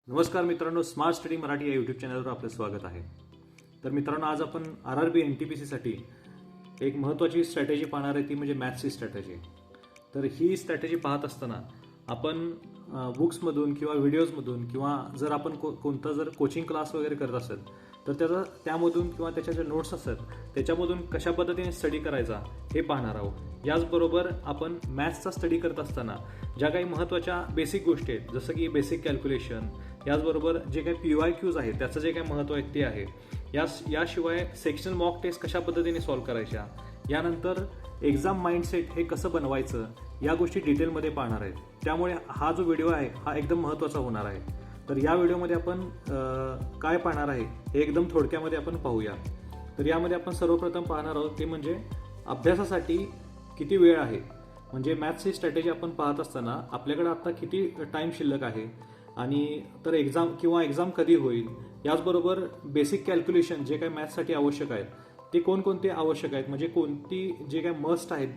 नमस्कार मित्रांनो, smart study Marathi या यूट्यूब चॅनलवर आपलं स्वागत आहे. तर मित्रांनो, आज आपण RRB NTPC साठी एक महत्त्वाची स्ट्रॅटेजी पाहणार आहे, ती म्हणजे मॅथ्सची स्ट्रॅटेजी. तर ही स्ट्रॅटेजी पाहत असताना आपण बुक्समधून किंवा व्हिडिओजमधून किंवा जर आपण कोणता जर कोचिंग क्लास वगैरे करत असेल तर त्यामधून किंवा त्याच्या ज्या नोट्स असतात त्याच्यामधून कशा पद्धतीने स्टडी करायचा हे पाहणार आहोत. याचबरोबर आपण मॅथ्सचा स्टडी करत असताना ज्या काही महत्त्वाच्या बेसिक गोष्टी आहेत, जसं की बेसिक कॅल्क्युलेशन, याचबरोबर जे काही PYQs आहेत त्याचं जे काही महत्त्व आहे ते आहे. याशिवाय सेक्शन मॉक टेस्ट कशा पद्धतीने सॉल्व्ह करायच्या, यानंतर एक्झाम माइंडसेट हे कसं बनवायचं, या गोष्टी डिटेलमध्ये पाहणार आहेत. त्यामुळे हा जो व्हिडिओ आहे हा एकदम महत्त्वाचा होणार आहे. तर या व्हिडिओमध्ये आपण काय पाहणार आहे हे एकदम थोडक्यामध्ये आपण पाहूया. तर यामध्ये आपण सर्वप्रथम पाहणार आहोत ते म्हणजे अभ्यासासाठी किती वेळ आहे. म्हणजे मॅथ्सची स्ट्रॅटेजी आपण पाहत असताना आपल्याकडे आता किती टाईम शिल्लक आहे आणि तर एक्झाम कधी होईल. याचबरोबर बेसिक कॅल्क्युलेशन जे काही मॅथ्ससाठी आवश्यक आहेत ते कोणकोणते आवश्यक आहेत, म्हणजे कोणती जे काही मस्ट आहेत,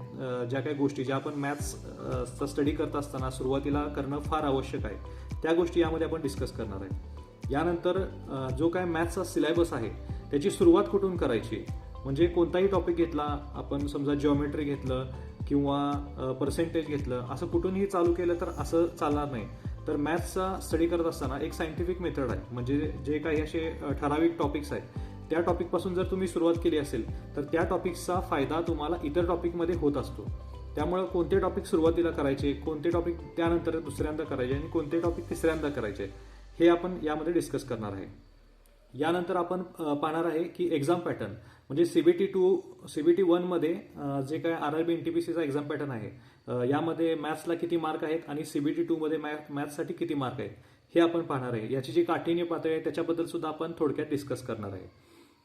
ज्या काही गोष्टी ज्या आपण मॅथ्सचा स्टडी करत असताना सुरुवातीला करणं फार आवश्यक आहे, त्या गोष्टी यामध्ये आपण डिस्कस करणार आहे. यानंतर जो काय मॅथ्सचा सिलेबस आहे त्याची सुरुवात कुठून करायची, म्हणजे कोणताही टॉपिक घेतला आपण, समजा जिओमेट्री घेतलं किंवा पर्सेंटेज घेतलं, असं कुठूनही चालू केलं तर असं चालणार नाही. तर मॅथ्सचा स्टडी करत असताना एक सायंटिफिक मेथड आहे, म्हणजे जे काही असे ठराविक टॉपिक्स आहेत त्या टॉपिकपासून जर तुम्ही सुरुवात केली असेल तर त्या टॉपिक्सचा फायदा तुम्हाला इतर टॉपिकमध्ये होत असतो. त्यामुळे कोणते टॉपिक सुरुवातीला करायचे, कोणते टॉपिक त्यानंतर दुसऱ्यांदा करायचे आणि कोणते टॉपिक तिसऱ्यांदा करायचे, हे आपण यामध्ये डिस्कस करणार आहे. यानंतर आपण पाहणार आहे की एक्झाम पॅटर्न, म्हणजे CBT 1 मध्ये जे काय RRB NTPCचा एक्झाम पॅटर्न आहे, यामध्ये मॅथ्सला किती मार्क आहेत आणि CBT 2 मध्ये मॅथ्ससाठी किती मार्क आहेत हे आपण पाहणार आहे. याची जी काठिण्य पातळी आहे त्याच्याबद्दल सुद्धा आपण थोडक्यात डिस्कस करणार आहे.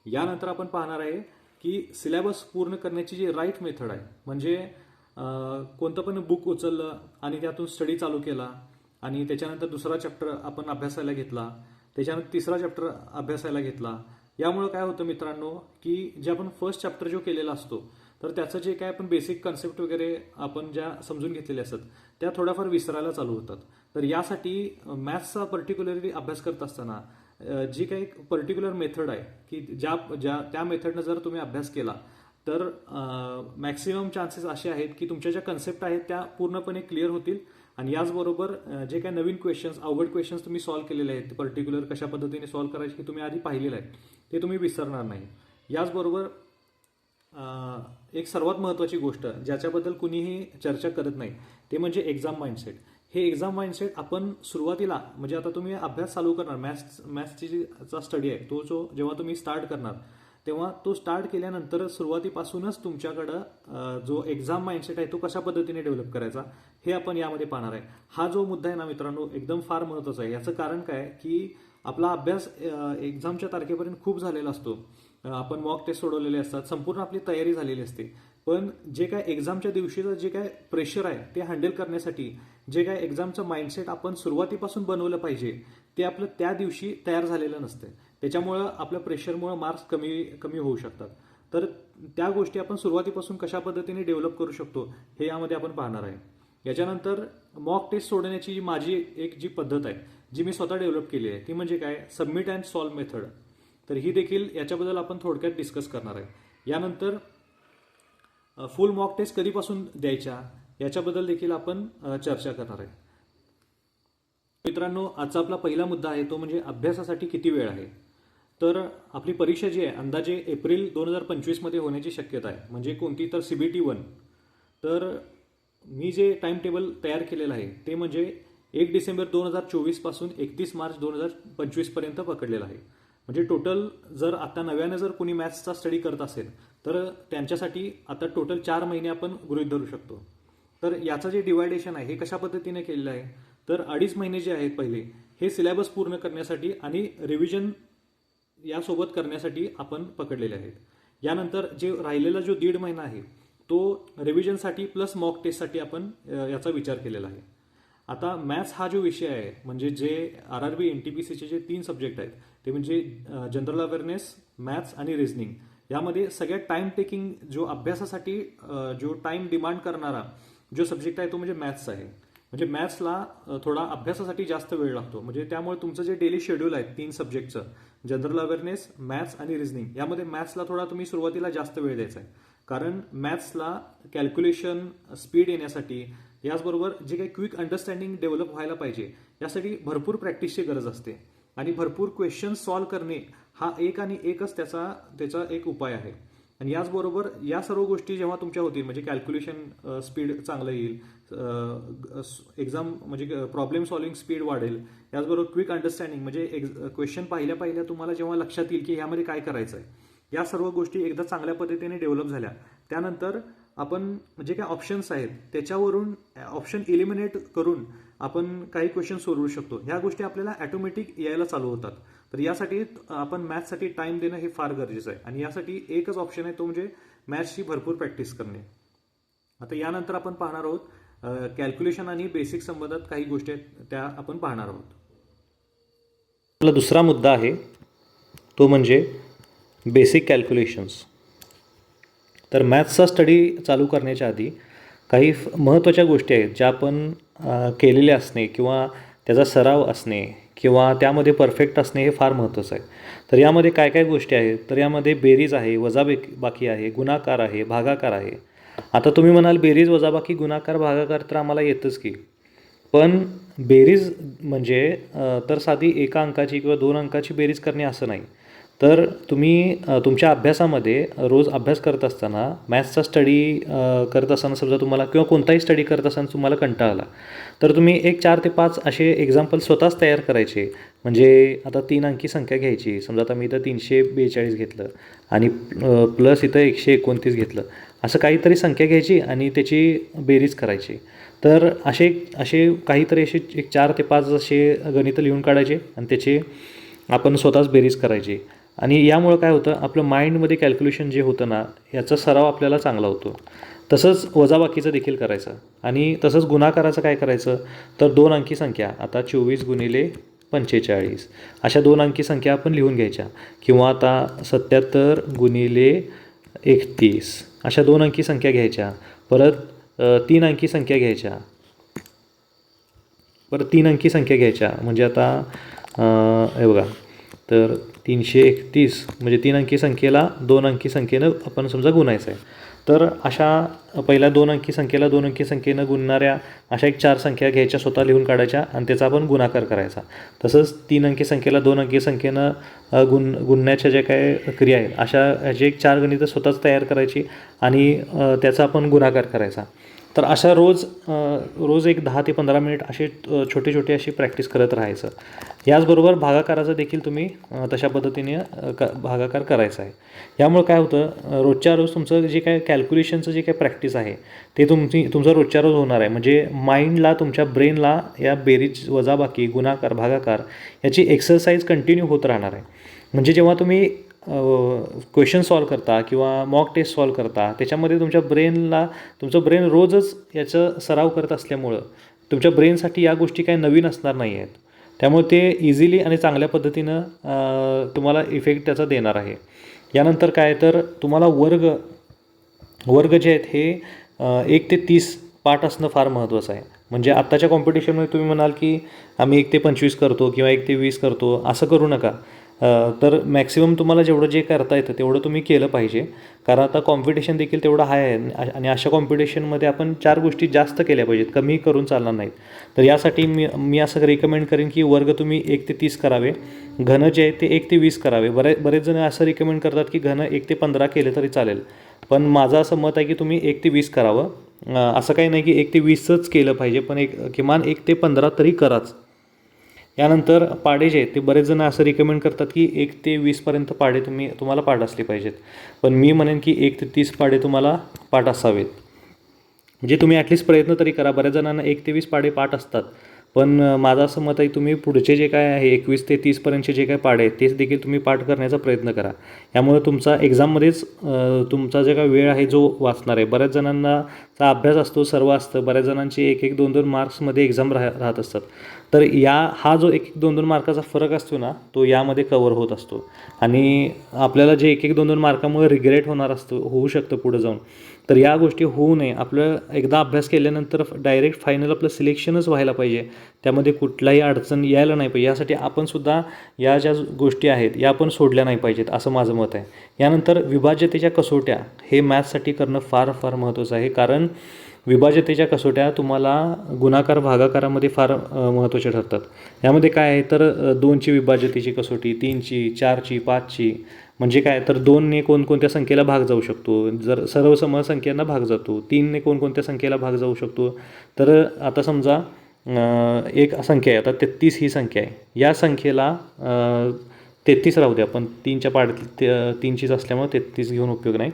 यानंतर आपण पाहणार आहे की सिलेबस पूर्ण करण्याची जी राईट मेथड आहे, म्हणजे कोणतं पण बुक उचललं आणि त्यातून स्टडी चालू केला आणि त्याच्यानंतर दुसरा चॅप्टर आपण अभ्यासायला घेतला, त्याच्यानंतर तिसरा चॅप्टर अभ्यासायला घेतला. यामुळे काय होतं मित्रांनो, की जे आपण फर्स्ट चॅप्टर जो केलेला असतो तर त्याचं जे काय आपण बेसिक कन्सेप्ट वगैरे आपण ज्या समजून घेतलेल्या असतात त्या थोड्याफार विसरायला चालू होतात. तर यासाठी मॅथ्सचा पर्टिक्युलरली अभ्यास करत असताना जी काही पर्टिक्युलर मेथड आहे की त्या मेथडनं जर तुम्ही अभ्यास केला तर मॅक्सिमम चान्सेस असे आहेत की तुमच्या ज्या कन्सेप्ट आहेत त्या पूर्णपणे क्लिअर होतील आणि याचबरोबर जे काही नवीन क्वेश्चन्स, अवघड क्वेश्चन्स तुम्ही सॉल्व्ह केलेले आहेत, पर्टिक्युलर कशा पद्धतीने सॉल्व्ह करायचे हे तुम्ही आधी पाहिलेलं आहे, ते तुम्ही विसरणार नाही. याचबरोबर एक सर्वात महत्त्वाची गोष्ट ज्याच्याबद्दल कुणीही चर्चा करत नाही ते म्हणजे एक्झाम माइंडसेट. हे एक्झाम माइंडसेट आपण सुरुवातीला, म्हणजे आता तुम्ही अभ्यास चालू करणार, मॅथ्सची चा स्टडी आहे तो जेव्हा तुम्ही स्टार्ट करणार तेव्हा तो स्टार्ट केल्यानंतर सुरुवातीपासूनच तुमच्याकडं जो एक्झाम माइंडसेट आहे तो कशा पद्धतीने डेव्हलप करायचा हे आपण यामध्ये पाहणार आहे. हा जो मुद्दा आहे ना मित्रांनो, एकदम फार महत्त्वाचा आहे. याचं कारण काय की आपला अभ्यास एक्झामच्या तारखेपर्यंत खूप झालेला असतो, आपण मॉक टेस्ट सोडवलेले असतात, संपूर्ण आपली तयारी झालेली असते, पण जे काय एक्झामच्या दिवशीचं जे काय प्रेशर आहे ते हँडल करण्यासाठी जे काय एक्झामचं माइंडसेट आपण सुरुवातीपासून बनवलं पाहिजे ते आपलं त्या दिवशी तयार झालेलं नसतं. त्याच्यामुळं आपल्या प्रेशरमुळं मार्क्स कमी होऊ शकतात. तर त्या गोष्टी आपण सुरुवातीपासून कशा पद्धतीने डेव्हलप करू शकतो हे यामध्ये आपण पाहणार आहे. याच्यानंतर मॉक टेस्ट सोडवण्याची माझी एक जी पद्धत आहे जी मी स्वतः डेव्हलप केली आहे ती म्हणजे काय, सबमिट अँड सॉल्व्ह मेथड. तर ही देखील याच्याबद्दल आपण थोडक्यात डिस्कस करणार आहे. यानंतर फुल मॉक टेस्ट कधीपासून द्यायच्या याच्याबद्दल देखील आपण चर्चा करणार आहे. मित्रांनो, आजचा आपला पहिला मुद्दा आहे तो म्हणजे अभ्यासासाठी किती वेळ आहे. तर आपली परीक्षा जी आहे अंदाजे एप्रिल 2025 मध्ये होण्याची शक्यता आहे, म्हणजे कोणती तर CBT 1. तर मी जे टाइम टेबल तयार केलेलं आहे ते म्हणजे 1 डिसेंबर 2024 पासून 31 मार्च 2025 पर्यंत पकडलेलं आहे. म्हणजे टोटल जर आता नव्यानं जर कोणी मॅथ्सचा स्टडी करत असेल तर त्यांच्यासाठी आता टोटल 4 महिने आपण गृहीत धरू शकतो. तर याचं जे डिवायडेशन आहे हे कशा पद्धतीने केलेलं आहे, तर 2.5 महिने जे आहेत पहिले हे सिलेबस पूर्ण करण्यासाठी आणि रिव्हिजन यासोबत करण्यासाठी आपण पकडलेले आहेत. यानंतर जे राहिलेला जो 1.5 महिना आहे तो रिव्हिजनसाठी प्लस मॉक टेस्टसाठी आपण याचा विचार केलेला आहे. आता मॅथ्स हा जो विषय आहे, म्हणजे जे RRB NTPCचे जे 3 सब्जेक्ट आहेत ते म्हणजे जनरल अवेअरनेस, मॅथ्स आणि रिझनिंग, यामध्ये सगळ्यात टाइम टेकिंग जो अभ्यासासाठी जो टाइम डिमांड करणारा जो सब्जेक्ट आहे तो म्हणजे मॅथ्स आहे. म्हणजे मॅथ्सला थोडा अभ्यासासाठी जास्त वेळ लागतो. म्हणजे त्यामुळे तुमचं जे डेली शेड्यूल आहे 3 सब्जेक्टचं, जनरल अवेअरनेस, मॅथ्स आणि रिझनिंग, यामध्ये मॅथ्सला थोडा तुम्ही सुरुवातीला जास्त वेळ द्यायचा आहे. कारण मॅथ्सला कॅल्क्युलेशन स्पीड येण्यासाठी, याचबरोबर जे काही क्विक अंडरस्टँडिंग डेव्हलप व्हायला पाहिजे, यासाठी भरपूर प्रॅक्टिसची गरज असते. आणि भरपूर क्वेश्चन सॉल्व्ह करणे हा एक आणि एकच त्याचा एक उपाय आहे. आणि याचबरोबर या सर्व गोष्टी जेव्हा तुमच्या होतील, म्हणजे कॅल्क्युलेशन स्पीड चांगलं येईल, एक्झाम म्हणजे प्रॉब्लेम सॉल्व्हिंग स्पीड वाढेल, याचबरोबर क्विक अंडरस्टँडिंग म्हणजे क्वेश्चन पाहिल्या पाहिल्या तुम्हाला जेव्हा लक्षात येईल की यामध्ये काय करायचं आहे, या सर्व गोष्टी एकदा चांगल्या पद्धतीने डेव्हलप झाल्या, त्यानंतर आपण जे काही ऑप्शन्स आहेत त्याच्यावरून ऑप्शन एलिमिनेट करून आपण काही क्वेश्चन सोडवू शकतो. ह्या गोष्टी आपल्याला ऑटोमॅटिक यायला चालू होतात. तर यासाठी आपण मॅथ्ससाठी टाइम देणं हे फार गरजेचं आहे. आणि यासाठी एकच ऑप्शन आहे, तो म्हणजे मॅथ्सची भरपूर प्रॅक्टिस करणे. आता यानंतर आपण पाहणार आहोत कॅल्क्युलेशन आणि बेसिक संबंधात काही गोष्टी आहेत त्या आपण पाहणार आहोत. आपला दुसरा मुद्दा आहे तो म्हणजे बेसिक कॅल्क्युलेशन्स. तर मॅथ्सचा स्टडी चालू करण्याच्या आधी काही महत्त्वाच्या गोष्टी आहेत ज्या आपण केलेल्या असणे किंवा त्याचा सराव असणे किंवा त्यामध्ये परफेक्ट असणे हे फार महत्त्वाचं आहे. तर यामध्ये काय काय गोष्टी आहेत, तर यामध्ये बेरीज आहे, वजाबाकी आहे, गुणाकार आहे, भागाकार आहे. आता तुम्ही म्हणाल बेरीज, वजाबाकी, गुणाकार, भागाकार तर आम्हाला येतच की, पण बेरीज म्हणजे तर साधी एका अंकाची किंवा 2 अंकाची बेरीज करणे असं नाही. तर तुम्ही तुमच्या अभ्यासामध्ये रोज अभ्यास करत असताना, मॅथ्सचा स्टडी करत असताना समजा तुम्हाला किंवा कोणताही स्टडी करत असताना तुम्हाला कंटाळा आला, तर तुम्ही एक 4 ते 5 असे एक्झाम्पल स्वतःच तयार करायचे. म्हणजे आता 3 अंकी संख्या घ्यायची, समजा आता मी इथं 342 घेतलं आणि प्लस इथं 129 घेतलं, असं काहीतरी संख्या घ्यायची आणि त्याची बेरीज करायची. तर असे काहीतरी एक 4 ते 5 असे गणितं लिहून काढायचे आणि त्याचे आपण स्वतःच बेरीज करायची. आणि यामुळं काय होतं, आपलं माइंडमध्ये कॅल्क्युलेशन जे होतं ना, याचा सराव आपल्याला चांगला होतो. तसंच वजाबाकीचं देखील करायचं. आणि तसंच गुणाकाराचं काय करायचं, तर 2 अंकी संख्या, आता 24 गुणिले 45 अशा 2 अंकी संख्या आपण लिहून घ्यायच्या. किंवा आता 77 गुणिले 31 अशा 2 अंकी संख्या घ्यायच्या. परत 3 अंकी संख्या घ्यायच्या. परत 3 अंकी संख्या घ्यायच्या. म्हणजे आता हे बघा, तर 331 म्हणजे 3 अंकी संख्येला 2 अंकी संख्येनं आपण समजा गुणायचं आहे. तर अशा पहिल्या 2 अंकी संख्येला 2 अंकी संख्येनं गुणणाऱ्या अशा एक 4 संख्या घ्यायच्या, स्वतः लिहून काढायच्या आणि त्याचा आपण गुणाकार करायचा. तसंच 3 अंकी संख्येला 2 अंकी संख्येनं गुणण्याच्या ज्या काय क्रिया आहेत, अशा ह्याची एक 4 गणितं स्वतःच तयार करायची आणि त्याचा आपण गुणाकार करायचा. तर अशा रोज एक 10 ते 15 मिनिट असे छोटे अशी प्रॅक्टिस करत राहायचं. याचबरोबर भागाकाराचं देखील तुम्ही तशा पद्धतीने भागाकार करायचा आहे. यामुळे काय होतं, रोजच्या रोज तुमचं जे काय कॅल्क्युलेशनचं जे काय प्रॅक्टिस आहे ते तुमचं रोजच्या रोज होणार आहे. म्हणजे माइंडला, तुमच्या ब्रेनला या बेरीज, वजाबाकी, गुणाकार, भागाकार याची एक्सरसाइज कंटिन्यू होत राहणार आहे. म्हणजे जेव्हा तुम्ही क्वेश्चन सॉल्व करता किंवा मॉक टेस्ट सॉल्व करता, त्याच्यामध्ये तुमचं ब्रेन रोजच याचं सराव करत असल्यामुळं तुमच्या ब्रेनसाठी या गोष्टी काही नवीन असणार नाही आहेत. त्यामुळे ते इझिली आणि चांगल्या पद्धतीनं तुम्हाला इफेक्ट त्याचा देणार आहे. यानंतर काय, तर तुम्हाला वर्ग जे आहेत हे 1 ते 30 पाठ असणं फार महत्त्वाचं आहे. म्हणजे आत्ताच्या कॉम्पिटिशनमध्ये तुम्ही म्हणाल की आम्ही 1 ते 25 करतो किंवा 1 ते 20 करतो, असं करू नका. तर मॅक्सिमम तुम्हाला जेवढं जे करता येतं तेवढं तुम्ही केलं पाहिजे. कारण आता कॉम्पिटिशन देखील तेवढं हाय आहे आणि अशा कॉम्पिटिशनमध्ये आपण 4 गोष्टी जास्त केल्या पाहिजेत, कमी करून चालणार नाहीत. तर यासाठी मी असं रिकमेंड करेन की वर्ग तुम्ही 1 ते 30 करावे, घन जे आहे ते 1 ते 20 करावे. बरेच जण असं रिकमेंड करतात की घन 1 ते 15 केले तरी चालेल, पण माझं असं मत आहे की तुम्ही 1 ते 20 करावं. असं काही नाही की 1 ते 20च केलं पाहिजे, पण किमान 1 ते 15 तरी कराच. यानंतर पाढे जे आहेत ते बरेच जण असं रिकमेंड करतात की 1 ते 20पर्यंत पाढे तुम्हाला पाठ असले पाहिजेत, पण मी म्हणेन की 1 ते 30 पाढे तुम्हाला पाठ असावेत. म्हणजे तुम्ही ॲटलिस्ट प्रयत्न तरी करा. बऱ्याच जणांना 1 ते 20 पाढे पाठ असतात, पण माझं असं मत आहे तुम्ही पुढचे जे काय आहे 21 ते 30पर्यंतचे जे काय पाढे आहेत तेच देखील तुम्ही पाठ करण्याचा प्रयत्न करा. यामुळे तुमचा एक्झाममध्येच तुमचा जे काय वेळ आहे जो वाचणार आहे. बऱ्याच जणांचा अभ्यास असतो, सर्व असतं, बऱ्याच जणांची 1-1, 2-2 मार्क्समध्ये एक्झाम राहत असतात. तर हा जो 1-1, 2-2 मार्काचा फरक असतो ना, तो यामध्ये कवर होत असतो. आणि आपल्याला जे 1-1, 2-2 मार्कामुळे रिग्रेट होऊ शकतं पुढं जाऊन, तर या गोष्टी होऊ नये. आपलं एकदा अभ्यास केल्यानंतर डायरेक्ट फायनल आपलं सिलेक्शनच व्हायला पाहिजे, त्यामध्ये कुठलाही अडचण यायला नाही पाहिजे. यासाठी आपण सुद्धा या ज्या गोष्टी आहेत या आपण सोडल्या नाही पाहिजेत, असं माझं मत आहे. यानंतर विभाज्यतेच्या कसोट्या हे मॅथ्ससाठी करणं फार फार महत्त्वाचं आहे, कारण विभाज्यतेच्या कसोट्या तुम्हाला गुणाकार भागाकारामध्ये फार महत्त्वाच्या ठरतात. यामध्ये काय आहे तर 2ची विभाज्यतेची कसोटी, 3ची, 4ची, 5ची. म्हणजे काय तर 2ने कोणकोणत्या संख्येला भाग जाऊ शकतो, जर सर्व समसंख्यांना भाग जातो. 3ने कोणकोणत्या संख्येला भाग जाऊ शकतो, तर आता समजा एक संख्या आहे, आता 33 ही संख्या आहे. या संख्येला 33 राहू द्या, पण 3च्या पाड्यातली 3चीच असल्यामुळे 33 घेऊन उपयोग नाही.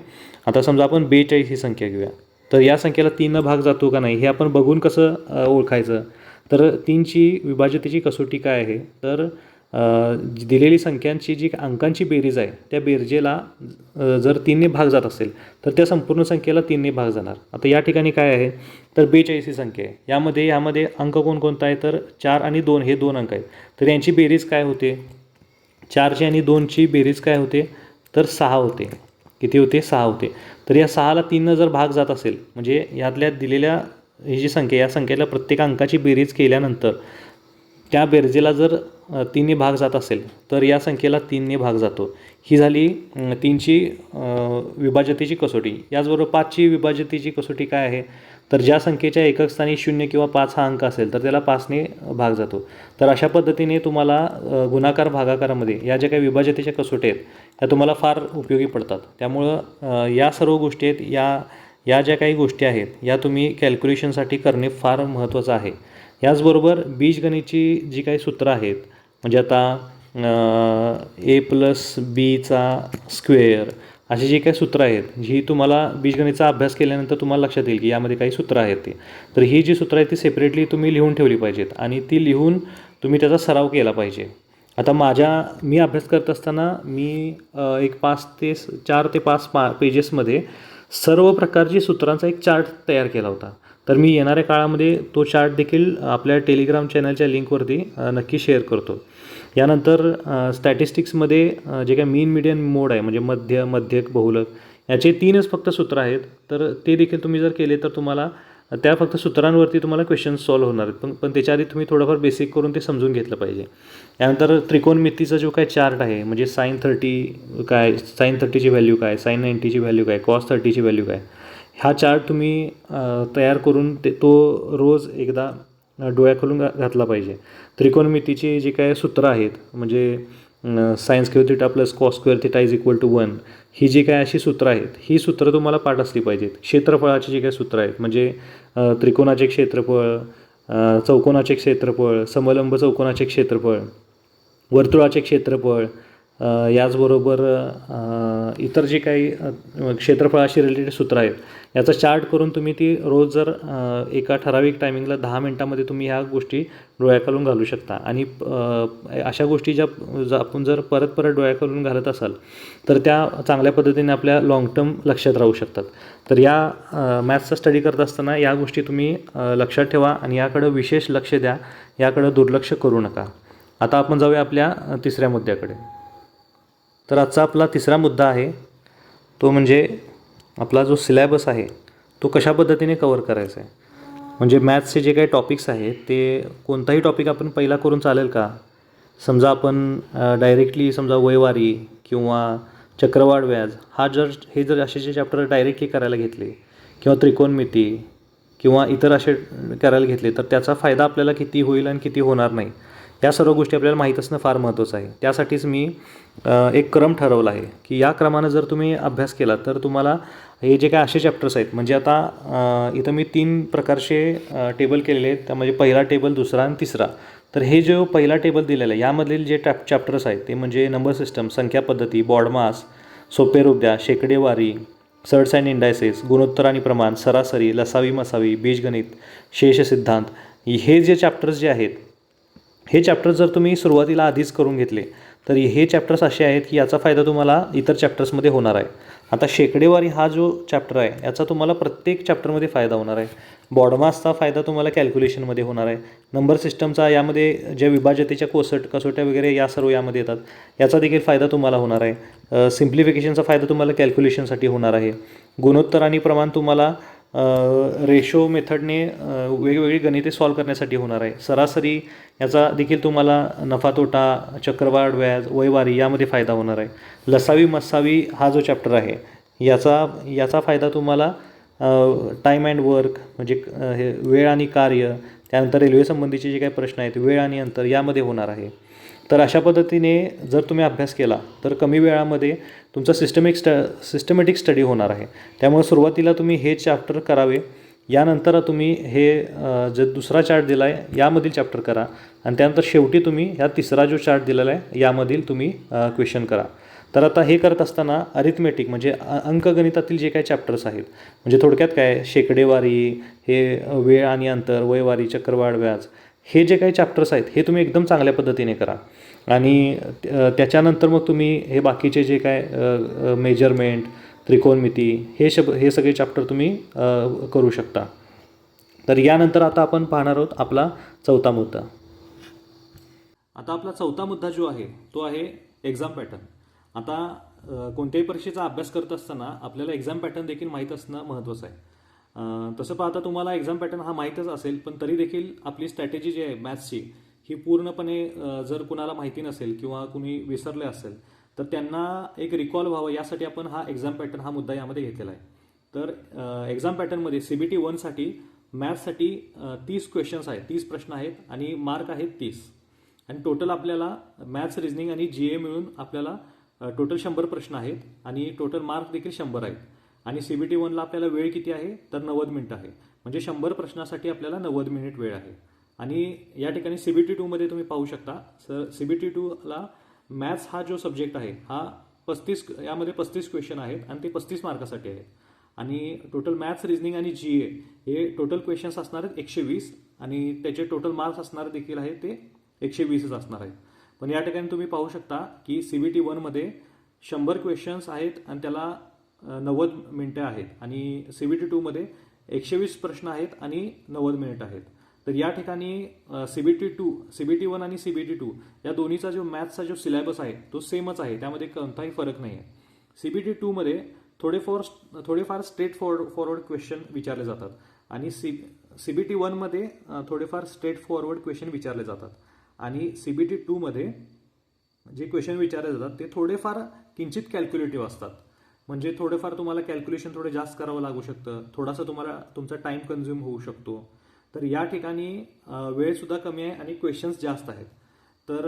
आता समजा आपण 42 ही संख्या घेऊया, तर या संख्येला 3 भाग जातो का नाही हे आपण बघून कसं ओळखायचं. तर 3ची विभाज्यतेची कसोटी काय आहे तर दिलेली संख्यांची जी अंकांची बेरीज आहे त्या बेरजेला जर 3ने भाग जात असेल तर त्या संपूर्ण संख्येला 3ने भाग जाणार. आता या ठिकाणी काय आहे तर 42 ही संख्या आहे. यामध्ये अंक कोणकोणता आहे तर 4 आणि 2 हे 2 अंक आहेत. तर यांची बेरीज काय होते, 4ची आणि 2ची बेरीज काय होते तर 6 होते. किती होते, 6 होते. तर या 6ला 3 जर भाग जात असेल, म्हणजे यातल्या दिलेल्या ही जी संख्या या संख्येला प्रत्येक अंकाची बेरीज केल्यानंतर त्या बेरजेला जर 3ने भाग जात असेल तर या संख्येला 3ने भाग जातो. ही झाली 3ची विभाज्यतेची कसोटी. याचबरोबर 5ची विभाज्यतेची कसोटी काय आहे तर ज्या संख्येच्या एकक स्थानी 0 किंवा 5 हा अंक असेल तर त्याला 5ने भाग जातो. तर अशा पद्धतीने तुम्हाला गुणाकार भागाकारामध्ये या ज्या काही विभाज्यतेच्या कसोटी आहेत त्या तुम्हाला फार उपयोगी पडतात. त्यामुळं या सर्व गोष्टी आहेत, या ज्या काही गोष्टी आहेत या तुम्ही कॅल्क्युलेशनसाठी करणे फार महत्त्वाचं आहे. याचबरोबर बीजगणितची जी काही सूत्रं आहेत, म्हणजे आता a+b² अशी जी काही सूत्रं आहेत, जी तुम्हाला बीजगणितचा अभ्यास केल्यानंतर तुम्हाला लक्षात येईल की यामध्ये काही सूत्रं आहेत ती. तर ही जी सूत्रं आहेत ती सेपरेटली तुम्ही लिहून ठेवली पाहिजेत आणि ती लिहून तुम्ही त्याचा सराव केला पाहिजे. आता मी अभ्यास करत असताना मी एक 4 ते 5 पेजेसमध्ये सर्व प्रकारची सूत्रांचा एक चार्ट तयार केला होता. तर मी येणाऱ्या काळामध्ये तो चार्ट देखील आपल्या टेलिग्राम चॅनलच्या लिंकवरती नक्की शेअर करतो. यानंतर स्टॅटिस्टिक्समध्ये जे काही मीन, मीडियन, मोड आहे, म्हणजे मध्यक, बहुलक याचे 3च फक्त सूत्र आहेत. तर ते देखील तुम्ही जर केले तर तुम्हाला त्या फक्त सूत्रांवरती तुम्हाला क्वेश्चन्स सॉल्व्ह होणार आहेत. पण त्याच्या आधी तुम्ही थोडंफार बेसिक करून ते समजून घेतलं पाहिजे. यानंतर त्रिकोणमितीचा जो काय चार्ट आहे, म्हणजे sin 30 काय, sin 30ची व्हॅल्यू काय, sin 90ची व्हॅल्यू काय, cos 30ची व्हॅल्यू काय, हा चार्ट तुम्ही तयार करून तो रोज एकदा डोळ्याखालून घातला पाहिजे. त्रिकोणमितीची जी काय सूत्रं आहेत, म्हणजे sin² + cos² θ = 1 ही जी काय अशी सूत्रं आहेत, ही सूत्रं तुम्हाला पाठ असली पाहिजेत. क्षेत्रफळाची जी काही सूत्रं आहेत, म्हणजे त्रिकोणाचे क्षेत्रफळ, चौकोनाचे क्षेत्रफळ, समलंब चौकोनाचे क्षेत्रफळ, वर्तुळाचे क्षेत्रफळ, याचबरोबर इतर जे काही क्षेत्रफळाशी रिलेटेड सूत्र आहेत याचा चार्ट करून तुम्ही ती रोज जर एका ठराविक टायमिंगला 10 मिनटामध्ये तुम्ही ह्या गोष्टी डोळ्याखालून घालू शकता. आणि अशा गोष्टी आपण जर परत डोळ्याखालून घालत असाल तर त्या चांगल्या पद्धतीने आपल्या लाँग टर्म लक्षात राहू शकतात. तर या मॅथ्सचा स्टडी करत असताना या गोष्टी तुम्ही लक्षात ठेवा आणि याकडं विशेष लक्ष द्या, याकडं दुर्लक्ष करू नका. आता आपण जाऊया आपल्या तिसऱ्या मुद्द्याकडे. तर आजचा आपला तिसरा मुद्दा आहे तो म्हणजे आपला जो सिलॅबस आहे तो कशा पद्धतीने कवर करायचा आहे. म्हणजे मॅथ्सचे जे काही टॉपिक्स आहेत ते कोणताही टॉपिक आपण पहिला करून चालेल का. समजा आपण डायरेक्टली समजा वयवारी किंवा चक्रवाढ व्याज हे जर असे जे चॅप्टर डायरेक्टली करायला घेतले किंवा त्रिकोणमिती किंवा इतर असे करायला घेतले तर त्याचा फायदा आपल्याला किती होईल आणि किती होणार नाही, या सर्व गोष्टी आपल्याला माहीत असणं फार महत्त्वाचं आहे. त्यासाठीच मी एक क्रम ठरवला आहे की या क्रमानं जर तुम्ही अभ्यास केला तर तुम्हाला हे जे काय असे चॅप्टर्स आहेत, म्हणजे आता इथं मी 3 प्रकारचे टेबल केलेले आहेत. त्यामध्ये पहिला टेबल, दुसरा आणि तिसरा. तर हे जो पहिला टेबल दिलेला आहे यामधील जे चॅप्टर्स आहेत ते म्हणजे नंबर सिस्टम, संख्या पद्धती, बॉडमास, सोपे रूपद्या, शेकडेवारी, सर्ट्स अँड इंडायसेस, गुणोत्तर आणि प्रमाण, सरासरी, लसावी मसावी, बीजगणित, शेष सिद्धांत, हे जे चॅप्टर्स जे आहेत हे चॅप्टर जर तुम्ही सुरुवातीला आधीच करून घेतले तर हे चॅप्टर्स असे आहेत की याचा फायदा तुम्हाला इतर चॅप्टर्समध्ये होणार आहे. आता शेकडेवारी हा जो चॅप्टर आहे याचा तुम्हाला प्रत्येक चॅप्टरमध्ये फायदा होणार आहे. बॉडमासचा फायदा तुम्हाला कॅल्क्युलेशनमध्ये होणार आहे. नंबर सिस्टमचा यामध्ये ज्या विभाज्यतेच्या कसोट्या वगैरे या सर्व यामध्ये येतात याचा देखील फायदा तुम्हाला होणार आहे. सिम्प्लिफिकेशनचा फायदा तुम्हाला कॅल्क्युलेशनसाठी होणार आहे. गुणोत्तर आणि प्रमाण तुम्हाला रेशो मेथडने वेगवेगळी गणिते सॉल्व करण्यासाठी होणार आहे. सरासरी याचा देखील तुम्हाला नफा तोटा, चक्रवाढ व्याज, वयवारी यामध्ये फायदा होणार आहे. लसावी मस्सावी हा जो चॅप्टर आहे याचा फायदा तुम्हाला टाईम अँड वर्क म्हणजे हे वेळ आणि कार्य, त्यानंतर रेल्वे संबंधीचे जे काही प्रश्न आहेत वेळ आणि अंतर यामध्ये होणार आहे. तर अशा पद्धतीने जर तुम्ही अभ्यास केला तर कमी वेळामध्ये तुमचा सिस्टमॅटिक स्टडी होणार आहे. त्यामुळे सुरुवातीला तुम्ही हे चॅप्टर करावे. यानंतर तुम्ही हे जो दुसरा चार्ट दिला आहे यामधील चॅप्टर करा आणि त्यानंतर शेवटी तुम्ही ह्या तिसरा जो चार्ट दिलेला आहे यामधील तुम्ही क्वेश्चन करा. तर आता हे करत असताना अरिथमेटिक म्हणजे अंकगणितातील जे काही चॅप्टर्स आहेत म्हणजे थोडक्यात काय शेकडेवारी, हे वेळ आणि अंतर, वयवारी, चक्रवाढ व्याज, हे जे काही चॅप्टर्स आहेत हे तुम्ही एकदम चांगल्या पद्धतीने करा. आणि त्याच्यानंतर मग तुम्ही हे बाकीचे जे काय मेजरमेंट, त्रिकोणमिती हे सगळे चॅप्टर तुम्ही करू शकता. तर यानंतर आता आपण पाहणार आहोत आपला चौथा मुद्दा. आता आपला चौथा मुद्दा जो आहे तो आहे एक्झाम पॅटर्न. आता कोणत्याही परीक्षेचा अभ्यास करत असताना आपल्याला एक्झाम पॅटर्न देखील माहीत असणं महत्त्वाचं आहे. तसं पाहता तुम्हाला एक्झाम पॅटर्न हा माहीतच असेल, पण तरी देखील आपली स्ट्रॅटेजी जी आहे मॅथ्सची ही पूर्णपणे जर कुणाला माहिती नसेल किंवा कुणी विसरले असेल तर त्यांना एक रिकॉल व्हावं यासाठी आपण हा एक्झाम पॅटर्न हा मुद्दा यामध्ये घेतलेला आहे. तर एक्झाम पॅटर्नमध्ये CBT 1साठी मॅथ्ससाठी 30 क्वेश्चन्स आहेत, 30 प्रश्न आहेत आणि मार्क आहेत 30. आणि टोटल आपल्याला मॅथ्स, रिझनिंग आणि GA मिळून आपल्याला टोटल 100 प्रश्न आहेत आणि टोटल मार्क देखील 100 आहेत. आणि CBT 1ला आपल्याला वेळ किती आहे तर 90 मिनिट आहे. म्हणजे 100 प्रश्नासाठी आपल्याला 90 मिनिट वेळ आहे. आणि या ठिकाणी CBT 2मध्ये तुम्ही पाहू शकता सर CBT 2ला मॅथ्स हा जो सब्जेक्ट आहे हा 35 यामध्ये 35 क्वेश्चन आहेत आणि ते 35 मार्कासाठी आहेत. आणि टोटल मॅथ्स, रिझनिंग आणि GA हे टोटल क्वेश्चन्स असणार आहेत 120 आणि त्याचे टोटल मार्क्स असणार देखील आहेत ते 120च असणार आहेत. पण या ठिकाणी तुम्ही पाहू शकता की CBT 1मध्ये 100 क्वेश्चन्स आहेत आणि त्याला 90 मिनिटं आहेत आणि CBT 2मध्ये 120 प्रश्न आहेत आणि 90 मिनिट आहेत. तर या ठिकाणी CBT 1 आणि CBT 2 या दोन्हीचा जो मॅथ्सचा जो सिलेबस आहे तो सेमच आहे, त्यामध्ये कोणताही फरक नाही आहे. CBT 2मध्ये थोडेफार स्ट्रेट फॉरवर्ड क्वेश्चन विचारले जातात आणि CBT 1मध्ये थोडेफार स्ट्रेट फॉरवर्ड क्वेश्चन विचारले जातात. आणि CBT 2मध्ये जे क्वेश्चन विचारले जातात ते थोडेफार किंचित कॅल्क्युलेटिव्ह असतात. म्हणजे थोडेफार तुम्हाला कॅल्क्युलेशन थोडं जास्त करावं लागू शकतं, थोडासा तुम्हाला तुमचा टाईम कन्झ्युम होऊ शकतो. तर या ठिकाणी वेळसुद्धा कमी आहे आणि क्वेश्चन्स जास्त आहेत. तर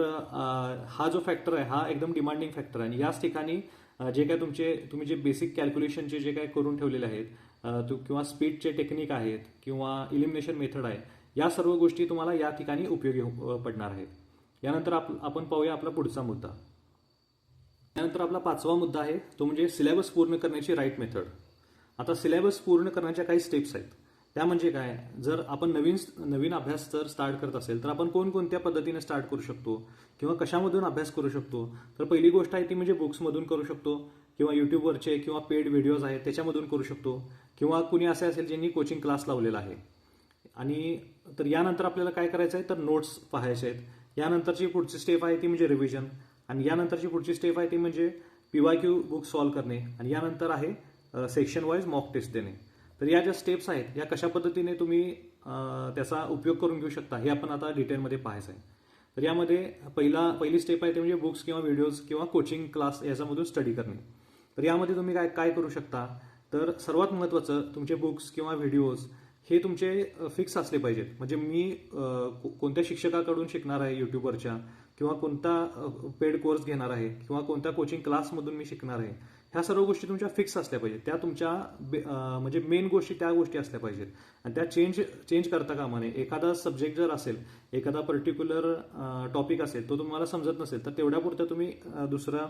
हा जो फॅक्टर आहे हा एकदम डिमांडिंग फॅक्टर आहे. आणि याच ठिकाणी जे काय तुम्ही जे बेसिक कॅल्क्युलेशनचे जे काय करून ठेवलेले आहेत किंवा स्पीडचे टेक्निक आहेत किंवा इलिमिनेशन मेथड आहे या सर्व गोष्टी तुम्हाला या ठिकाणी उपयोगी पडणार आहेत. यानंतर आपण पाहूया आपला पुढचा मुद्दा. त्यानंतर आपला पाचवा मुद्दा आहे तो म्हणजे सिलेबस पूर्ण करण्याची राईट मेथड. आता सिलेबस पूर्ण करण्याच्या काही स्टेप्स आहेत. त्या म्हणजे काय, जर आपण नवीन अभ्यास जर स्टार्ट करत असेल तर आपण कोणकोणत्या पद्धतीने स्टार्ट करू शकतो किंवा कशामधून अभ्यास करू शकतो. तर पहिली गोष्ट आहे ती म्हणजे बुक्समधून करू शकतो किंवा यूट्यूबवरचे किंवा पेड व्हिडिओज आहेत त्याच्यामधून करू शकतो किंवा कुणी असे असेल ज्यांनी कोचिंग क्लास लावलेला आहे. आणि तर यानंतर आपल्याला काय करायचं आहे तर नोट्स पाहायचे आहेत. यानंतरची पुढची स्टेप आहे ती म्हणजे रिव्हिजन आणि यानंतरची पुढची स्टेप आहे ती म्हणजे PYQ बुक सॉल्व्ह करणे आणि यानंतर आहे सेक्शन वाईज मॉक टेस्ट देणे. तर या ज्या स्टेप्स आहेत या कशा पद्धतीने तुम्ही त्याचा उपयोग करून घेऊ शकता हे आपण आता डिटेलमध्ये पाहायचं आहे. तर यामध्ये पहिली स्टेप आहे ते म्हणजे बुक्स किंवा व्हिडिओज किंवा कोचिंग क्लास याच्यामधून स्टडी करणे. तर यामध्ये तुम्ही काय करू शकता तर सर्वात महत्त्वाचं तुमचे बुक्स किंवा व्हिडिओज हे तुमचे फिक्स असले पाहिजेत. म्हणजे मी कोणत्या शिक्षकाकडून शिकणार आहे यूट्यूबवरच्या किंवा कोणता पेड कोर्स घेणार आहे किंवा कोणत्या कोचिंग क्लासमधून मी शिकणार आहे ह्या सर्व गोष्टी तुमच्या फिक्स असल्या पाहिजेत. त्या तुमच्या म्हणजे मेन गोष्टी त्या गोष्टी असल्या पाहिजेत आणि त्या चेंज करता कामा नये. एखादा सब्जेक्ट जर असेल, एखादा पर्टिक्युलर टॉपिक असेल तो तुम्हाला समजत नसेल तर तेवढ्यापुरतं तुम्ही दुसरा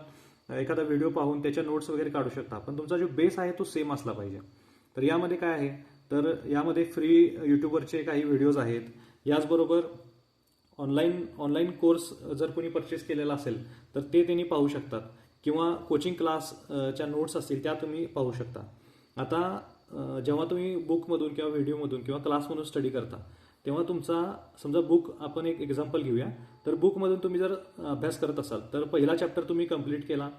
एखादा व्हिडिओ पाहून त्याच्या नोट्स वगैरे काढू शकता, पण तुमचा जो बेस आहे तो सेम असला पाहिजे. तर यामध्ये काय आहे तर यामध्ये फ्री यूट्यूबवरचे काही व्हिडिओज आहेत. याचबरोबर ऑनलाईन कोर्स जर कोणी परचेस केलेला असेल तर ते त्यांनी पाहू शकतात, किंवा कोचिंग क्लासच्या नोट्स असतील त्या तुम्ही पाहू शकता. आता जेव्हा तुम्ही बुकमधून किंवा व्हिडिओमधून किंवा क्लासमधून स्टडी करता, तेव्हा तुमचा समजा बुक, आपण एक एक्झाम्पल घेऊया, तर बुकमधून तुम्ही जर अभ्यास करत असाल तर पहिला चॅप्टर तुम्ही कंप्लीट केला,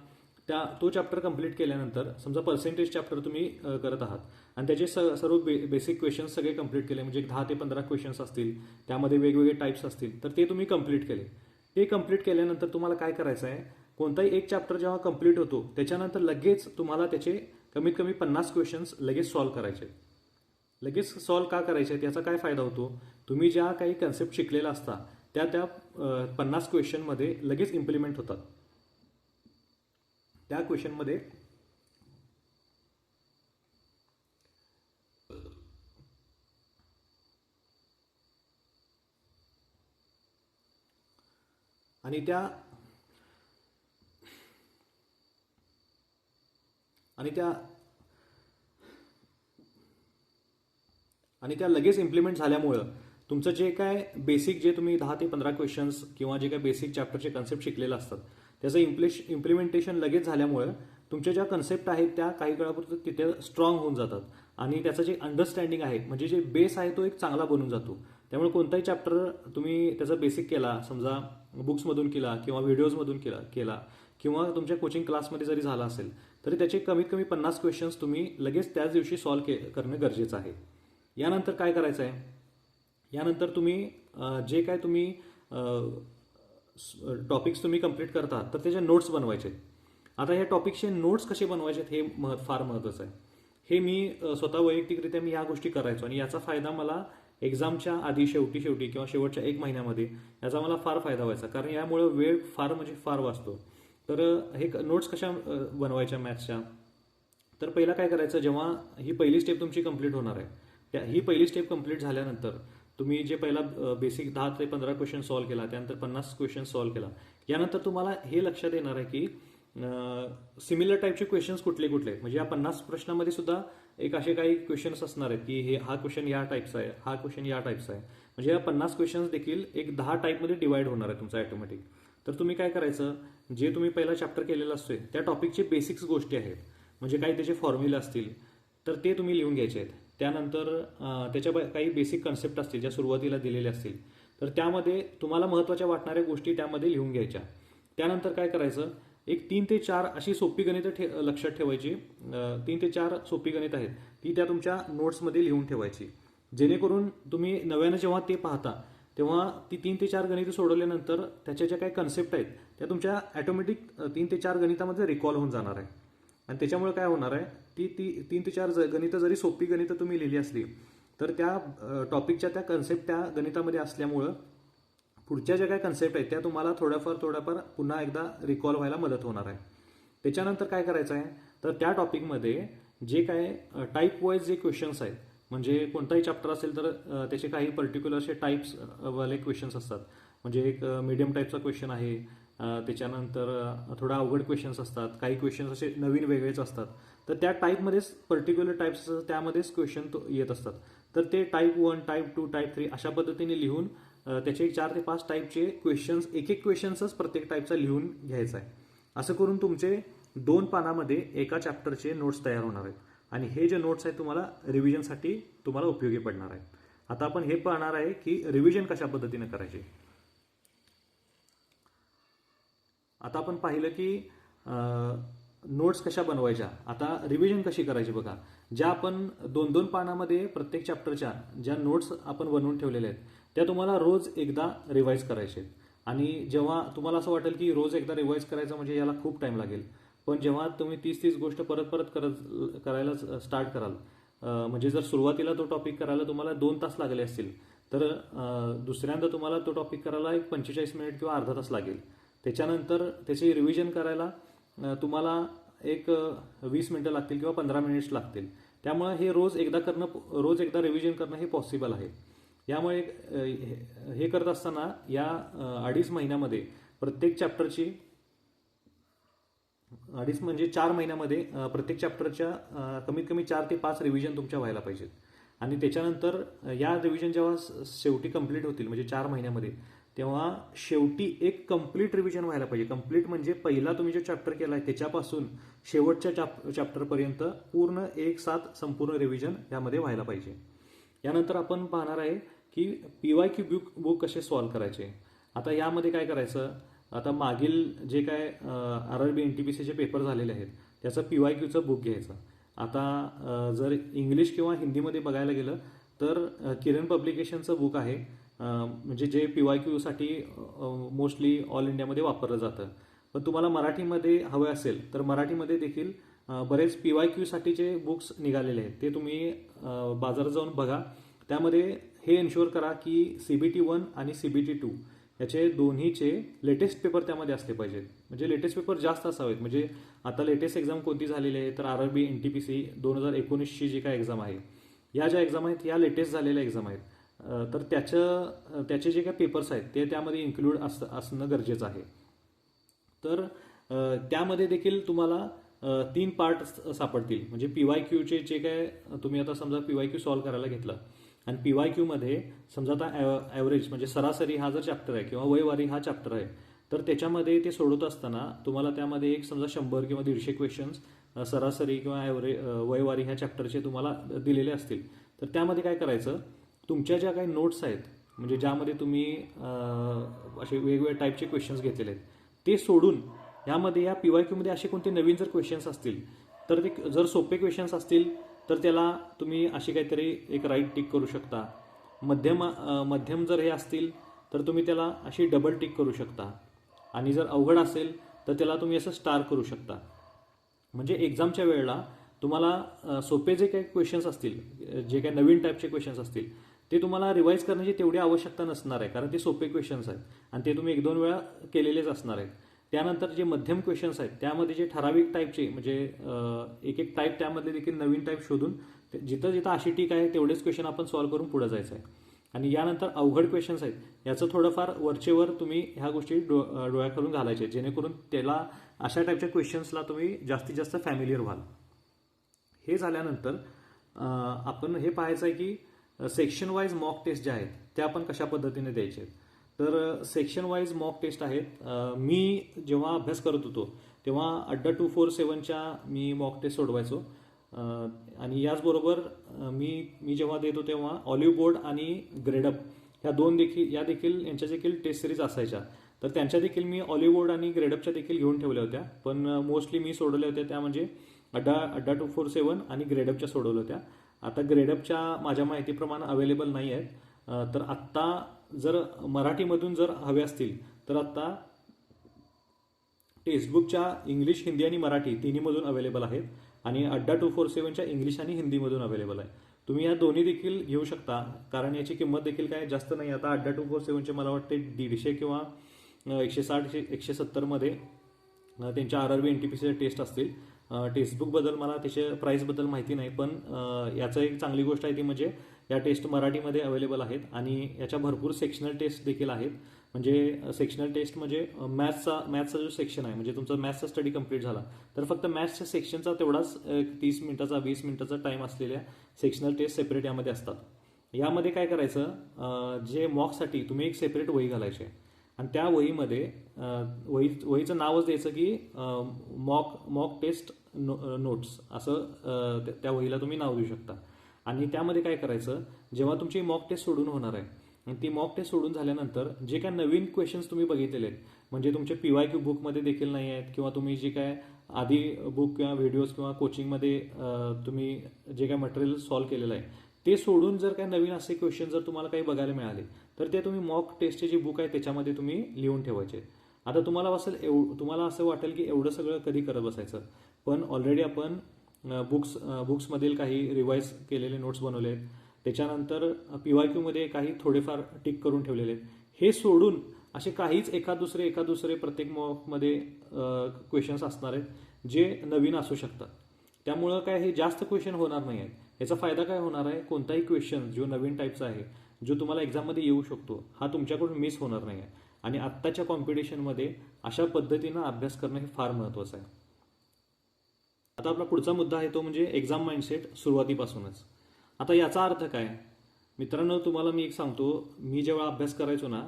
तो चॅप्टर कंप्लीट केल्यानंतर समजा पर्सेंटेज चॅप्टर तुम्ही करत आहात आणि त्याचे सर्व बेसिक क्वेश्चन्स सगळे कंप्लीट केले, म्हणजे 10 ते 15 क्वेश्चन्स असतील, त्यामध्ये वेगवेगळे टाईप्स असतील, तर ते तुम्ही कंप्लीट केले. ते कंप्लीट केल्यानंतर तुम्हाला काय करायचं आहे, कोणताही एक चॅप्टर जेव्हा कंप्लीट होतो त्याच्यानंतर लगेच तुम्हाला त्याचे कमीत कमी 50 क्वेश्चन्स लगेच सॉल्व्ह करायचे. लगेच सॉल्व्ह का करायचे, त्याचा काय फायदा होतो, तुम्ही ज्या काही कन्सेप्ट शिकलेला असता त्या 50 क्वेश्चनमध्ये लगेच इम्प्लिमेंट होतात. त्या क्वेश्चनमध्ये आणि त्या लगेच इम्प्लिमेंट झाल्यामुळं तुमचं जे काय बेसिक, जे तुम्ही 10 ते 15 क्वेश्चन्स किंवा जे काय बेसिक चॅप्टरचे कन्सेप्ट शिकलेले असतात त्याचं इम्प्लिमेंटेशन लगेच झाल्यामुळं तुमच्या ज्या कन्सेप्ट आहेत त्या काही काळापुरतं तिथे स्ट्रॉंग होऊन जातात आणि त्याचं जे अंडरस्टँडिंग आहे, म्हणजे जे बेस आहे तो एक चांगला बनून जातो. त्यामुळे कोणताही चॅप्टर तुम्ही त्याचा बेसिक केला, समजा बुक्समधून केला किंवा व्हिडिओजमधून केला किंवा तुमच्या कोचिंग क्लासमध्ये जरी झाला असेल तरी त्याचे कमीत कमी 50 क्वेश्चन्स तुम्ही लगेच त्याच दिवशी सॉल्व्ह करणं गरजेचं आहे. यानंतर काय करायचं आहे, यानंतर तुम्ही जे काय तुम्ही टॉपिक्स तुम्ही कंप्लीट करता तर त्याचे नोट्स बनवायचे. आता या टॉपिकचे नोट्स कसे बनवायचे हे फार महत्त्वाचं आहे. हे मी स्वतः वैयक्तिकरित्या मी या गोष्टी करायचो आणि याचा फायदा मला एक्झामच्या आधी शेवटी किंवा शेवटच्या 1 महिन्यामध्ये याचा मला फार फायदा व्हायचा, कारण यामुळे वेळ फार वाचतो. तर हे नोट्स कशा बनवायच्या मॅथ्सच्या, तर पहिला काय करायचं, जेव्हा ही पहिली स्टेप तुमची कंप्लीट होणार आहे, ही पहिली स्टेप कंप्लीट झाल्यानंतर तुम्ही जे पहिला बेसिक 10 ते 15 क्वेश्चन सॉल्व्ह केला, त्यानंतर 50 क्वेश्चन सॉल्व्ह केला, यानंतर तुम्हाला हे लक्षात येणार आहे की सिमिलर टाईपचे क्वेश्चन्स कुठले म्हणजे या 50 प्रश्नामध्ये सुद्धा एक असे काही क्वेश्चन्स असणार आहेत की हा क्वेश्चन या टाईपचा आहे, हा क्वेश्चन या टाईपचा आहे, म्हणजे या 50 क्वेश्चन्स देखील एक 10 टाईपमध्ये डिवाइड होणार आहे तुमचा ऑटोमॅटिक. तर तुम्ही काय करायचं, जे तुम्ही पहिला चॅप्टर केलेला असतोय त्या टॉपिकचे बेसिक्स गोष्टी आहेत, म्हणजे काही त्याचे फॉर्म्युला असतील तर ते तुम्ही लिहून घ्यायचे आहेत. त्यानंतर त्याच्या काही बेसिक कन्सेप्ट असतील ज्या सुरुवातीला दिलेल्या असतील तर त्यामध्ये तुम्हाला महत्त्वाच्या वाटणाऱ्या गोष्टी त्यामध्ये लिहून घ्यायच्या. त्यानंतर काय करायचं, एक 3 ते 4 अशी सोपी गणितं लक्षात ठेवायची. 3 ते 4 सोपी गणित आहेत ती त्या तुमच्या नोट्समध्ये लिहून ठेवायची, जेणेकरून तुम्ही नव्यानं जेव्हा ते पाहता तेव्हा ती 3 ते 4 गणितं सोडवल्यानंतर त्याच्या ज्या काही कन्सेप्ट आहेत त्या तुमच्या ऑटोमॅटिक 3 ते 4 गणितामध्ये रिकॉल होऊन जाणार आहे. आणि त्याच्यामुळे काय होणार आहे, ती 3 ते 4 गणितं जरी सोपी गणितं तुम्ही लिहिली असली तर त्या टॉपिकच्या त्या कन्सेप्ट त्या गणितामध्ये असल्यामुळं पुढच्या ज्या काही कन्सेप्ट आहेत त्या तुम्हाला थोड्याफार पुन्हा एकदा रिकॉल व्हायला मदत होणार आहे. त्याच्यानंतर काय करायचं आहे, तर त्या टॉपिकमध्ये जे काय टाईप वाईज जे क्वेश्चन्स आहेत, म्हणजे कोणताही चॅप्टर असेल तर त्याचे काही पर्टिक्युलर असे टाईप्स वाले क्वेश्चन्स असतात, म्हणजे एक मीडियम टाईपचा क्वेश्चन आहे, त्याच्यानंतर थोडा अवघड क्वेश्चन्स असतात, काही क्वेश्चन्स असे नवीन वेगळेच असतात. तर त्या टाईपमध्येच पर्टिक्युलर टाईप्स असतात त्यामध्येच क्वेश्चन येत असतात. तर ते टाईप 1, टाईप 2, टाईप 3 अशा पद्धतीने लिहून त्याचे 4 ते 5 टाईपचे क्वेश्चन्स, एक क्वेश्चन्सच प्रत्येक टाईपचा लिहून घ्यायचा आहे. असं करून तुमचे 2 पानामध्ये एका चॅप्टरचे नोट्स तयार होणार आहेत आणि हे जे नोट्स आहेत तुम्हाला रिव्हिजनसाठी तुम्हाला उपयोगी पडणार आहेत. आता आपण हे पाहणार आहे की रिव्हिजन कशा पद्धतीने करायचे. आता आपण पाहिलं की नोट्स कशा बनवायच्या, आता रिव्हिजन कशी करायची. बघा, ज्या आपण 2-2 पानामध्ये प्रत्येक चॅप्टरच्या ज्या नोट्स आपण बनवून ठेवलेल्या आहेत त्या तुम्हाला रोज एकदा रिवाईज करायचे आहेत. आणि जेव्हा तुम्हाला असं वाटेल की रोज एकदा रिवाईज करायचं म्हणजे याला खूप टाईम लागेल, पण जेव्हा तुम्ही 30 गोष्ट परत करायला स्टार्ट कराल, म्हणजे जर सुरुवातीला तो टॉपिक करायला तुम्हाला 2 तास लागले असतील तर दुसऱ्यांदा तुम्हाला तो टॉपिक करायला एक 45 मिनिट किंवा अर्धा तास लागेल. त्याच्यानंतर त्याची रिव्हिजन करायला तुम्हाला एक 20 मिनिटं लागतील किंवा 15 मिनिट्स लागतील. त्यामुळे हे रोज एकदा रिव्हिजन करणं हे पॉसिबल आहे. यामुळे हे करत असताना या 2.5 महिन्यामध्ये प्रत्येक चॅप्टरची 2.5 म्हणजे 4 महिन्यामध्ये प्रत्येक चॅप्टरच्या कमीत कमी 4 ते 5 रिव्हिजन तुमच्या व्हायला पाहिजेत. आणि त्याच्यानंतर या रिव्हिजन जेव्हा शेवटी कंप्लीट होतील म्हणजे 4 महिन्यामध्ये, तेव्हा शेवटी एक कम्प्लीट रिव्हिजन व्हायला पाहिजे. कम्प्लीट म्हणजे पहिला तुम्ही जो चॅप्टर केला आहे त्याच्यापासून शेवटच्या चॅप्टरपर्यंत पूर्ण एक साथ संपूर्ण रिव्हिजन यामध्ये व्हायला पाहिजे. यानंतर आपण पाहणार आहे की PYQ बुक कसे सॉल्व्ह करायचे. आता यामध्ये काय करायचं, आता मागील जे काय RRB NTPCचे पेपर झालेले आहेत त्याचं PYQचं बुक घ्यायचं. आता जर इंग्लिश किंवा हिंदीमध्ये बघायला गेलं तर किरण पब्लिकेशनचं बुक आहे, म्हणजे जे PYQसाठी मोस्टली ऑल इंडियामध्ये वापरलं जातं. पण तुम्हाला मराठीमध्ये हवं असेल तर मराठीमध्ये देखील बरेच PYQसाठीचे बुक्स निघालेले आहेत, ते तुम्ही बाजारात जाऊन बघा. त्यामध्ये हे एन्श्युअर करा की CBT 1 आणि CBT 2 याचे दोन्हीचे लेटेस्ट पेपर त्यामध्ये असले पाहिजेत. म्हणजे लेटेस्ट पेपर जास्त असावेत. म्हणजे आता लेटेस्ट एक्झाम कोणती झालेली आहे तर RRB NTPC 2019ची जी काय एक्झाम आहे, या ज्या एक्झाम आहेत या लेटेस्ट झालेल्या एक्झाम आहेत. तर त्याचे जे काही पेपर्स आहेत ते त्यामध्ये इन्क्लूड असणं गरजेचं आहे. तर त्यामध्ये देखील तुम्हाला 3 पार्ट सापडतील. म्हणजे PYQचे जे काय तुम्ही आता समजा PYQ सॉल्व्ह करायला घेतलं आणि PYQमध्ये समजा आता ॲव्हरेज म्हणजे सरासरी हा जर चॅप्टर आहे किंवा वयवारी हा चॅप्टर आहे, तर त्याच्यामध्ये ते सोडवत असताना तुम्हाला त्यामध्ये एक समजा 100 किंवा 150 क्वेश्चन्स सरासरी किंवा वयवारी ह्या चॅप्टरचे तुम्हाला दिलेले असतील. तर त्यामध्ये काय करायचं, तुमच्या ज्या काही नोट्स आहेत म्हणजे ज्यामध्ये तुम्ही असे वेगवेगळ्या टाईपचे क्वेश्चन्स घेतलेले आहेत ते सोडून यामध्ये या PYQमध्ये असे कोणते नवीन जर क्वेश्चन्स असतील तर ते जर सोपे क्वेश्चन्स असतील तर त्याला तुम्ही अशी काहीतरी एक राईट टिक करू शकता. मध्यम जर हे असतील तर तुम्ही त्याला अशी डबल टिक करू शकता. आणि जर अवघड असेल तर त्याला तुम्ही असं स्टार करू शकता. म्हणजे एक्झामच्या वेळेला तुम्हाला सोपे जे काही क्वेश्चन्स असतील, जे काही नवीन टाईपचे क्वेश्चन्स असतील ते तुम्हाला रिवाईज करण्याची तेवढी आवश्यकता नसणार आहे, कारण ते सोपे क्वेश्चन्स आहेत आणि ते तुम्ही 1-2 वेळा केलेलेच असणार आहेत. त्यानंतर जे मध्यम क्वेश्चन्स आहेत त्यामध्ये जे ठराविक टाईपचे म्हणजे एक टाईप त्यामध्ये देखील नवीन टाईप शोधून जिथं जिथं अशी टीक आहे तेवढेच क्वेश्चन आपण सॉल्व्ह करून पुढे जायचं आहे. आणि यानंतर अवघड क्वेश्चन्स आहेत याचं थोडंफार वरचेवर तुम्ही ह्या गोष्टी डोळ्याखालून घालायचे, जेणेकरून त्याला अशा टाईपच्या क्वेश्चन्सला तुम्ही जास्तीत जास्त फॅमिलियर व्हाल. हे झाल्यानंतर आपण हे पाहायचं आहे की सेक्शन वाईज मॉक टेस्ट ज्या आहेत त्या आपण कशा पद्धतीने द्यायचे. तर सेक्शन वाईज मॉक टेस्ट आहेत. मी जेव्हा अभ्यास करत होतो तेव्हा अड्डा 247च्या मी मॉक टेस्ट सोडवायचो. आणि याचबरोबर मी जेव्हा देतो तेव्हा ऑलिव्ह बोर्ड आणि ग्रेडअप ह्या देखील यांच्या देखील टेस्ट सिरीज असायच्या. तर त्यांच्या देखील मी ऑलिव्ह बोर्ड आणि ग्रेडअपच्या देखील घेऊन ठेवल्या होत्या. पण मोस्टली मी सोडवल्या होत्या त्या म्हणजे अड्डा 247 आणि ग्रेडअपच्या सोडवल्या होत्या. आता ग्रेडअपच्या माझ्या माहितीप्रमाणे अवेलेबल नाही आहेत. तर आत्ता जर मराठीमधून जर हवे असतील तर आत्ता टेक्स्टबुकच्या इंग्लिश, हिंदी आणि मराठी तिन्हीमधून अवेलेबल आहेत. आणि अड्डा 247च्या इंग्लिश आणि हिंदीमधून अवेलेबल आहे. तुम्ही या दोन्ही देखील घेऊ शकता, कारण याची किंमत देखील काय जास्त नाही. आता अड्डा 247चे मला वाटते 150 किंवा 160-170 मध्ये त्यांच्या RRB NTPCच्या टेस्ट असतील. टेक्स्टबुकबद्दल मला त्याच्या प्राईसबद्दल माहिती नाही, पण याचं एक चांगली गोष्ट आहे ती म्हणजे या टेस्ट मराठीमध्ये अवेलेबल आहेत आणि याच्या भरपूर सेक्शनल टेस्ट देखील आहेत. म्हणजे सेक्शनल टेस्ट म्हणजे मॅथ्सचा जो सेक्शन आहे म्हणजे तुमचा मॅथ्सचा स्टडी कंप्लीट झाला तर फक्त मॅथ्सच्या सेक्शनचा तेवढाच 30 मिनिटाचा 20 मिनिटाचा टाईम असलेल्या सेक्शनल टेस्ट सेपरेट यामध्ये असतात. यामध्ये काय करायचं, जे मॉकसाठी तुम्ही एक सेपरेट वही घालायची आणि त्या वहीमध्ये वहीचं नावच द्यायचं की मॉक टेस्ट नोट्स असं त्या वहीला तुम्ही नाव देऊ शकता. आणि त्यामध्ये काय करायचं, जेव्हा तुमची मॉक टेस्ट सोडून होणार आहे आणि ती मॉक टेस्ट सोडून झाल्यानंतर जे काय नवीन क्वेश्चन्स तुम्ही बघितलेले आहेत म्हणजे तुमचे PYQ बुकमध्ये देखील नाही आहेत किंवा तुम्ही जे काय आधी बुक किंवा व्हिडिओज किंवा कोचिंगमध्ये तुम्ही जे काय मटेरियल सॉल्व्ह केलेलं आहे ते सोडून जर काय नवीन असे क्वेश्चन जर तुम्हाला काही बघायला मिळाले तर ते तुम्ही मॉक टेस्टचे जे बुक आहे त्याच्यामध्ये तुम्ही लिहून ठेवायचे. आता तुम्हाला असं वाटेल की एवढं सगळं कधी करत बसायचं, पण ऑलरेडी आपण बुक्समधील काही रिवाईज केलेले नोट्स बनवले आहेत. त्याच्यानंतर PYQमध्ये काही थोडेफार टिक करून ठेवलेले आहेत. हे सोडून असे काहीच एका दुसरे प्रत्येक मॉकमध्ये क्वेश्चन्स असणार आहेत जे नवीन असू शकतात. त्यामुळं काय हे जास्त क्वेश्चन होणार नाही आहेत. याचा फायदा काय होणार आहे, कोणताही क्वेश्चन जो नवीन टाईपचा आहे जो तुम्हाला एक्झाममध्ये येऊ शकतो हा तुमच्याकडून मिस होणार नाही आहे. आणि आत्ताच्या कॉम्पिटिशनमध्ये अशा पद्धतीनं अभ्यास करणं हे फार महत्त्वाचं आहे. आता आपला पुढचा मुद्दा आहे तो म्हणजे एक्झाम माइंडसेट सुरुवातीपासूनच. आता याचा अर्थ काय मित्रांनो, तुम्हाला मी एक सांगतो, मी जेव्हा अभ्यास करायचो ना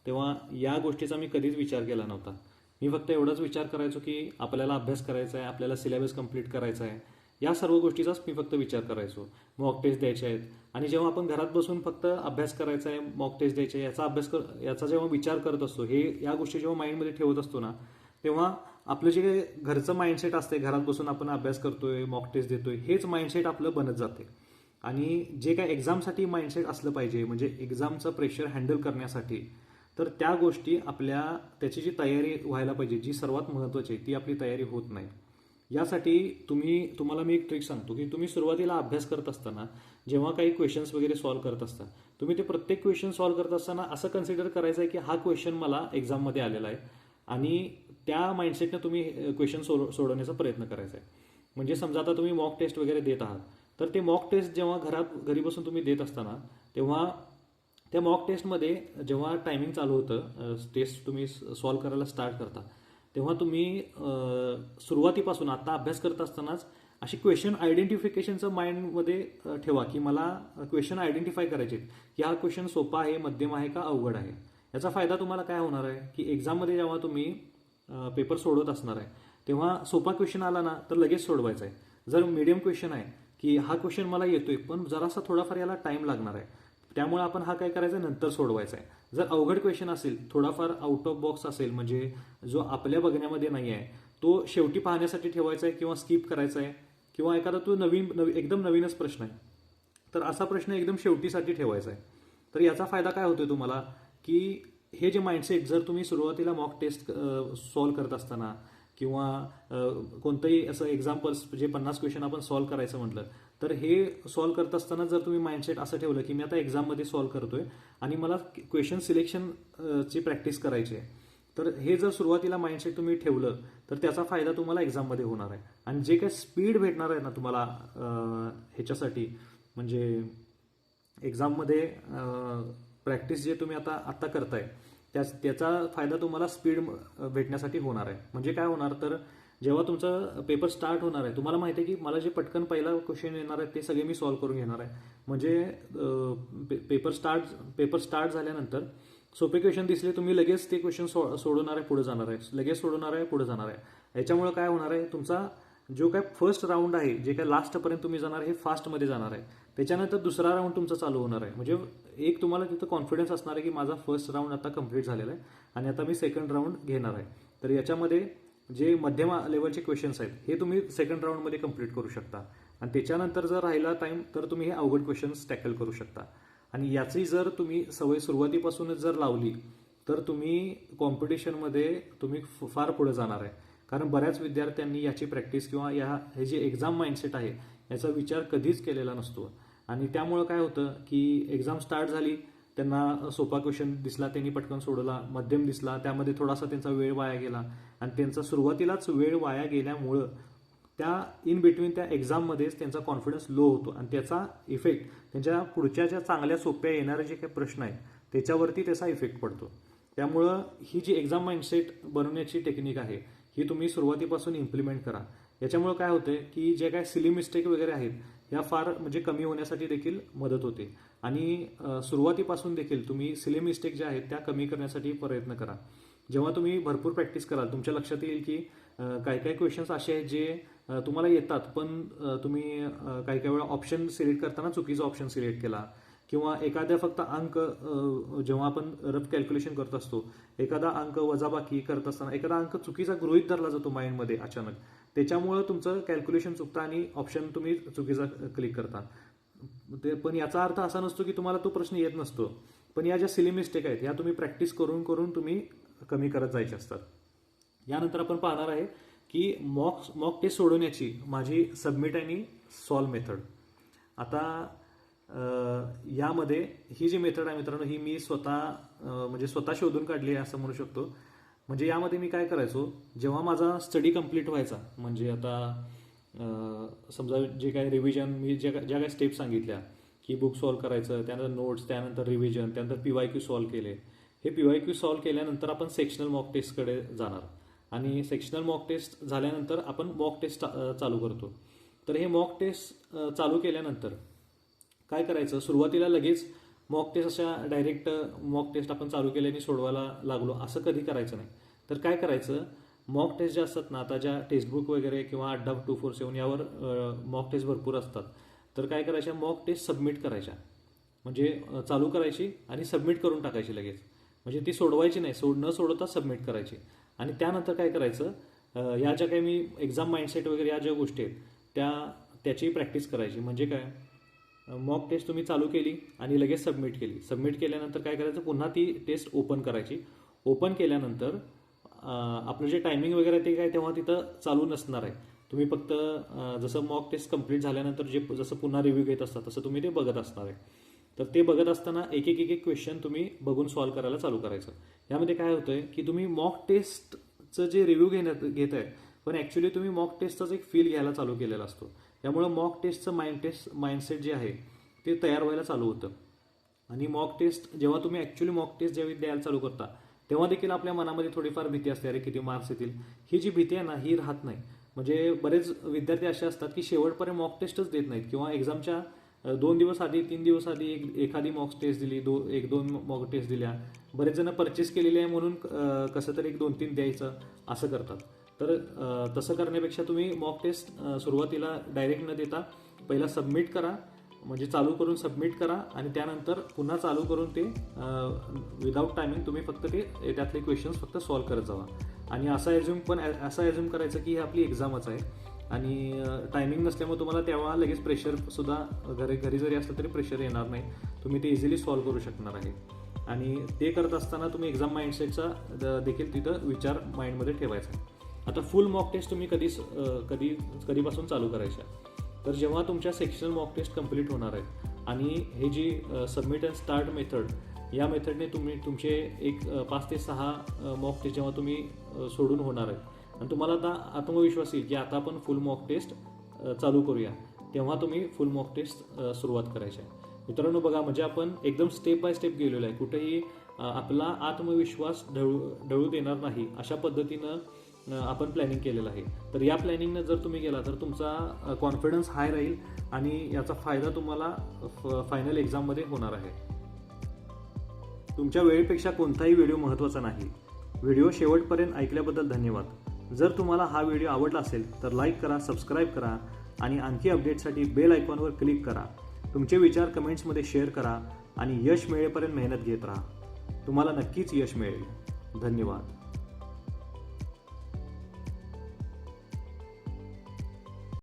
तेव्हा या गोष्टीचा मी कधीच विचार केला नव्हता. मी फक्त एवढाच विचार करायचो की आपल्याला अभ्यास करायचा आहे, आपल्याला सिलेबस कंप्लीट करायचा आहे, या सर्व गोष्टीचाच मी फक्त विचार करायचो. मॉक टेस्ट द्यायचे आहेत आणि जेव्हा आपण घरात बसून फक्त अभ्यास करायचा आहे, मॉक टेस्ट द्यायचे, याचा जेव्हा विचार करत असतो, या गोष्टी जेव्हा माइंडमध्ये ठेवत असतो ना, तेव्हा आपलं जे काही घरचं माइंडसेट असते, घरात बसून आपण अभ्यास करतोय, मॉक टेस्ट देतोय, हेच माइंडसेट आपलं बनत जाते. आणि जे काय एक्झामसाठी माइंडसेट असलं पाहिजे, म्हणजे एक्झामचं प्रेशर हँडल करण्यासाठी, तर त्या गोष्टी त्याची जी तयारी व्हायला पाहिजे, जी सर्वात महत्त्वाची आहे, ती आपली तयारी होत नाही. यासाठी तुम्हाला मी एक ट्रिक सांगतो की तुम्ही सुरुवातीला अभ्यास करत असताना जेव्हा काही क्वेश्चन्स वगैरे सॉल्व्ह करत असता, तुम्ही ते प्रत्येक क्वेश्चन सॉल्व्ह करत असताना असं कन्सिडर करायचं आहे की हा क्वेश्चन मला एक्झाममध्ये आलेला आहे आणि त्या माइंडसेटने तुम्ही क्वेश्चन सोडवण्याचा प्रयत्न करायचा आहे. म्हणजे समजा आता तुम्ही मॉक टेस्ट वगैरे देत आहात, तर ते मॉक टेस्ट जेव्हा घरी बसून तुम्ही देत असताना, तेव्हा त्या मॉक टेस्टमध्ये जेव्हा टायमिंग चालू होतं, टेस्ट तुम्ही सॉल्व्ह करायला स्टार्ट करता, तेव्हा तुम्ही सुरुवातीपासून आता अभ्यास करत असतानाच अशी क्वेश्चन आयडेंटिफिकेशनचं माइंडमध्ये ठेवा की मला क्वेश्चन आयडेंटिफाय करायचे की हा क्वेश्चन सोपा आहे, मध्यम आहे का अवघड आहे. याचा फायदा तुम्हाला काय होणार आहे की एक्झाममध्ये जेव्हा तुम्ही पेपर सोडवत असणार आहे, तेव्हा सोपा क्वेश्चन आला ना तर लगेच सोडवायचा आहे. जर मीडियम क्वेश्चन आहे की हा क्वेश्चन मला येतोय पण जरासा थोडाफार याला टाइम लागणार आहे, त्यामुळे आपण हा काय करायचा नंतर सोडवायचा आहे. जर अवघड क्वेश्चन असेल, थोडाफार आउट ऑफ बॉक्स असेल, म्हणजे जो आपल्या बघण्यामध्ये नाही आहे, तो शेवटी पाहण्यासाठी ठेवायचा आहे किंवा स्किप करायचा आहे, किंवा एखादा तो एकदम नवीनच प्रश्न आहे, तर असा प्रश्न एकदम शेवटीसाठी ठेवायचा आहे. तर याचा फायदा काय होतोय तुम्हाला की हे जे माइंडसेट जर तुम्ही सुरुवातीला मॉक टेस्ट सॉल्व्ह करत असताना किंवा कोणतंही असं एक्झाम्पल्स जे 50 क्वेश्चन आपण सॉल्व्ह करायचं म्हटलं, तर हे सॉल्व्ह करत असताना जर तुम्ही माइंडसेट असं ठेवलं की मी आता एक्झाममध्ये सॉल्व्ह करतोय आणि मला क्वेश्चन सिलेक्शन ची प्रॅक्टिस करायची आहे, तर हे जर सुरुवातीला माइंडसेट तुम्ही ठेवलं तर त्याचा फायदा तुम्हाला एक्झाममध्ये होणार आहे. आणि जे काही स्पीड भेटणार आहे ना तुम्हाला ह्याच्यासाठी, म्हणजे एक्झाममध्ये प्रॅक्टिस जे तुम्ही आता करताय, त्याचा फायदा तुम्हाला स्पीड भेटण्यासाठी होणार आहे. म्हणजे काय होणार, तर जेव्हा तुमचा पेपर स्टार्ट होणार आहे, तुम्हाला माहिती आहे की मला जे पटकन पहिला क्वेश्चन येणार आहे ते सगळे मी सॉल्व्ह करून घेणार आहे. म्हणजे पेपर स्टार्ट झाल्यानंतर सोपे क्वेश्चन दिसले, तुम्ही लगेच ते क्वेश्चन सोडवणार आहे, पुढे जाणार आहे, लगेच सोडवणार आहे, पुढे जाणार आहे. याच्यामुळे काय होणार आहे, तुमचा जो काय फर्स्ट राऊंड आहे, जे काय लास्टपर्यंत तुम्ही जाणार आहे, हे फास्टमध्ये जाणार आहे. त्याच्यानंतर दुसरा राऊंड तुमचा चालू होणार आहे. म्हणजे एक तुम्हाला तिथं कॉन्फिडन्स असणार आहे की माझा फर्स्ट राऊंड आता कंप्लीट झालेला आहे आणि आता मी सेकंड राऊंड घेणार आहे. तर याच्यामध्ये जे मध्यम लेवलचे क्वेश्चन्स आहेत हे तुम्ही सेकंड राऊंडमध्ये कंप्लीट करू शकता. आणि त्याच्यानंतर जर राहिला टाइम तर तुम्ही हे अवघड क्वेश्चन्स टॅकल करू शकता. आणि याची जर तुम्ही सवय सुरुवातीपासूनच जर लावली तर तुम्ही कॉम्पिटिशनमध्ये तुम्ही फार पुढे जाणार आहे. कारण बऱ्याच विद्यार्थ्यांनी याची प्रॅक्टिस किंवा हे जे एक्झाम माइंडसेट आहे याचा विचार कधीच केलेला नसतो. आणि त्यामुळं काय होतं की एक्झाम स्टार्ट झाली, त्यांना सोपा क्वेश्चन दिसला, त्यांनी पटकन सोडवला, मध्यम दिसला, त्यामध्ये थोडासा त्यांचा वेळ वाया गेला आणि त्यांचा सुरुवातीलाच वेळ वाया गेल्यामुळं त्या इन बिटवीन त्या एक्झाममध्येच त्यांचा कॉन्फिडन्स लो होतो आणि त्याचा इफेक्ट त्यांच्या पुढच्या ज्या चांगल्या सोप्या येणारे जे काही प्रश्न आहेत त्याच्यावरती त्याचा इफेक्ट पडतो. त्यामुळं ही जी एक्झाम माइंडसेट बनवण्याची टेक्निक आहे ही तुम्ही सुरुवातीपासून इम्प्लिमेंट करा. याच्यामुळे काय होते की जे काय सिली मिस्टेक वगैरे आहेत ह्या फार म्हणजे कमी होण्यासाठी देखील मदत होते. आणि सुरुवातीपासून देखील तुम्ही सिली मिस्टेक ज्या आहेत त्या कमी करण्यासाठी प्रयत्न करा. जेव्हा तुम्ही भरपूर प्रॅक्टिस कराल, तुमच्या लक्षात येईल की काही काही क्वेश्चन्स असे आहेत जे तुम्हाला येतात, पण तुम्ही काही काही वेळा ऑप्शन सिलेक्ट करताना चुकीचा ऑप्शन सिलेक्ट केला, किंवा एखाद्या फक्त अंक जेव्हा आपण रफ कॅल्क्युलेशन करत असतो, एखादा अंक वजाबाकी करत असताना एखादा अंक चुकीचा गृहीत धरला जातो माइंडमध्ये अचानक, त्याच्यामुळं तुमचं कॅल्क्युलेशन चुकतं आणि ऑप्शन तुम्ही चुकीचा क्लिक करता. पण याचा अर्थ असा नसतो की तुम्हाला तो प्रश्न येत नसतो, पण या ज्या सिली मिस्टेक आहेत या तुम्ही प्रॅक्टिस करून करून तुम्ही कमी करत जायचे असतात. यानंतर आपण पाहणार आहे की मॉक टेस्ट सोडवण्याची माझी सबमिट आणि सॉल्व मेथड. आता यामध्ये ही जी मेथड आहे मित्रांनो, ही मी स्वतः शोधून काढली आहे असं म्हणू शकतो. म्हणजे यामध्ये मी काय करायचो, जेव्हा माझा स्टडी कंप्लीट व्हायचा, म्हणजे आता समजा जे काही रिव्हिजन मी ज्या काही स्टेप सांगितल्या की बुक सॉल्व्ह करायचं, त्यानंतर नोट्स, त्यानंतर रिव्हिजन, त्यानंतर PYQ सॉल्व्ह केले, हे PYQ सॉल्व्ह केल्यानंतर आपण सेक्शनल मॉक टेस्टकडे जाणार आणि सेक्शनल मॉक टेस्ट झाल्यानंतर आपण मॉक टेस्ट चालू करतो. तर हे मॉक टेस्ट चालू केल्यानंतर काय करायचं, सुरुवातीला लगेच मॉक टेस्ट अशा डायरेक्ट मॉक टेस्ट आपण चालू केल्याने सोडवायला लागलो असं कधी करायचं नाही. तर काय करायचं, मॉक टेस्ट ज्या असतात ना, आता ज्या टेक्स्टबुक वगैरे किंवा अड्डा 247 यावर मॉक टेस्ट भरपूर असतात. तर काय करायच्या, मॉक टेस्ट सबमिट करायच्या, म्हणजे चालू करायची आणि सबमिट करून टाकायची लगेच. म्हणजे ती सोडवायची नाही, न सोडवता सबमिट करायची. आणि त्यानंतर काय करायचं, या ज्या काही मी एक्झाम माइंडसेट वगैरे या ज्या गोष्टी आहेत त्याची प्रॅक्टिस करायची. म्हणजे काय, मॉक टेस्ट तुम्ही चालू केली आणि लगेच सबमिट केली. सबमिट केल्यानंतर काय करायचं, पुन्हा ती टेस्ट ओपन करायची. ओपन केल्यानंतर आपलं जे टायमिंग वगैरे ते काय तेव्हा तिथं चालू नसणार आहे. तुम्ही फक्त जसं मॉक टेस्ट कंप्लीट झाल्यानंतर जसं पुन्हा रिव्ह्यू घेत असता तसं तुम्ही ते बघत असणार आहे. तर ते बघत असताना एक एक क्वेश्चन तुम्ही बघून सॉल्व्ह करायला चालू करायचं. यामध्ये काय होतंय की तुम्ही मॉक टेस्टचं जे रिव्ह्यू घेत आहे, पण ॲक्च्युली तुम्ही मॉक टेस्टचाच एक फील घ्यायला चालू केलेला असतो. त्यामुळं मॉक टेस्टचं माइंडसेट जे आहे ते तयार व्हायला चालू होतं. आणि मॉक टेस्ट जेव्हा तुम्ही ॲक्च्युली मॉक टेस्ट ज्यावेळी द्यायला चालू करता तेव्हा देखील आपल्या मनामध्ये थोडीफार भीती असते, अरे किती मार्क्स येतील. ही जी भीती आहे ना, ही राहत नाही. म्हणजे बरेच विद्यार्थी असे असतात की शेवटपर्यंत मॉक टेस्टच देत नाहीत, किंवा एक्झामच्या 2 दिवस आधी 3 दिवस आधी एखादी मॉक टेस्ट दिली, 1-2 मॉक टेस्ट दिल्या. बरेच जण परचेस केलेली आहे म्हणून कसं तरी 1-2-3 द्यायचं असं करतात. तर तसं करण्यापेक्षा तुम्ही मॉक टेस्ट सुरुवातीला डायरेक्ट न देता पहिला सबमिट करा, म्हणजे चालू करून सबमिट करा आणि त्यानंतर पुन्हा चालू करून ते विदाऊट टायमिंग तुम्ही फक्त ते त्यातले क्वेश्चन्स फक्त सॉल्व्ह करत जावा. आणि असं ॲझ्युम करायचं की ही आपली एक्झामच आहे आणि टायमिंग नसल्यामुळे तुम्हाला तेव्हा लगेच प्रेशरसुद्धा घरी जरी असलं तरी प्रेशर येणार नाही. तुम्ही ते इझिली सॉल्व्ह करू शकणार आहे. आणि ते करत असताना तुम्ही एक्झाम माइंडसेटचा देखील तिथं विचार माइंडमध्ये ठेवायचा. आता फुल मॉक टेस्ट तुम्ही कधीपासून चालू करायच्या, तर जेव्हा तुमच्या सेक्शनल मॉक टेस्ट कंप्लीट होणार आहेत आणि हे जी सबमिट अँड स्टार्ट मेथड, या मेथडने तुमचे एक 5 ते 6 मॉक टेस्ट जेव्हा तुम्ही सोडून होणार आहेत आणि तुम्हाला आता आत्मविश्वास येईल की आता आपण फुल मॉक टेस्ट चालू करूया, तेव्हा तुम्ही फुल मॉक टेस्ट सुरुवात करायची आहे. मित्रांनो बघा, म्हणजे आपण एकदम स्टेप बाय स्टेप गेलेलो आहे. कुठेही आपला आत्मविश्वास ढळू देणार नाही अशा पद्धतीनं आपण प्लॅनिंग केलेलं आहे. तर या प्लॅनिंगनं जर तुम्ही गेला तर तुमचा कॉन्फिडन्स हाय राहील आणि याचा फायदा तुम्हाला फायनल एक्झाममध्ये होणार आहे. तुमच्या वेळेपेक्षा कोणताही व्हिडिओ महत्त्वाचा नाही. व्हिडिओ शेवटपर्यंत ऐकल्याबद्दल धन्यवाद. जर तुम्हाला हा व्हिडिओ आवडला असेल तर लाईक करा, सबस्क्राईब करा आणि आणखी अपडेटसाठी बेल आयकॉनवर क्लिक करा. तुमचे विचार कमेंट्समध्ये शेअर करा आणि यश मिळेपर्यंत मेहनत घेत राहा. तुम्हाला नक्कीच यश मिळेल. धन्यवाद.